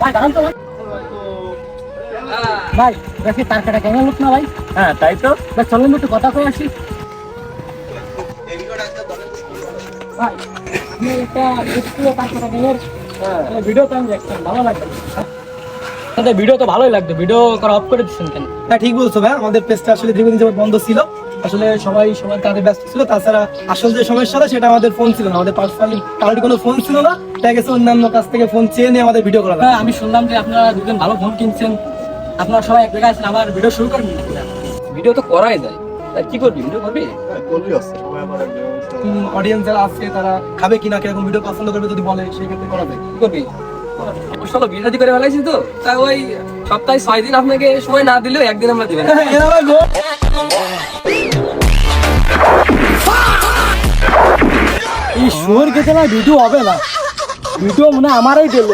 ভাই দাঁড়ান তো ভাই দেখি তার কাটা কেমন লোক না ভাই। হ্যাঁ তাই তো। ভাই চলেন একটু কথা কয়ে আসি। ভাই আমি একটা তার কাটা কেমন ভিডিও তো আমি দেখতাম, ভালো লাগতো। ভিডিও তো ভালোই লাগতো, ভিডিও করা অফ করে দিচ্ছেন কেন? হ্যাঁ ঠিক বলছো ভাই, আমাদের পেজটা আসলে দীর্ঘদিন যাবত বন্ধ ছিল। আসলে সবাই সবার কাজে ব্যস্ত ছিল, তাছাড়া আসল যে সমস্যাটা সেটা আমাদের ফোন ছিল না, আমাদের পার্সোনালি কারোর কোনো ফোন ছিল না। দেখা গেছে অন্যান্য কাছ থেকে ফোন চেয়ে নিয়ে আমাদের ভিডিও করা লাগে। হ্যাঁ আমি শুনলাম যে আপনারা দুজন ভালো ফোন কিনছেন, আপনারা সবাই এক জায়গায় আছেন, আবার ভিডিও শুরু করবেন। ভিডিও তো করাই যায়, তাই কি করবি, ভিডিও করবি? অডিয়েন্স যারা আছে তারা খাবে কিনা, কিরকম ভিডিও পছন্দ করবে যদি বলে সেই ক্ষেত্রে করা যায়। কি করবি? অবশ্য বিয়ে শাদী করে ফেলাইছি তো, তাই ওই সপ্তাহে 6 দিন আপনাকে সময় না দিলেও একদিন আমরা দিবেন। এই শোর গেছে না ভিডিও হবে না, ভিডিও মনে হয় আমারই দিল।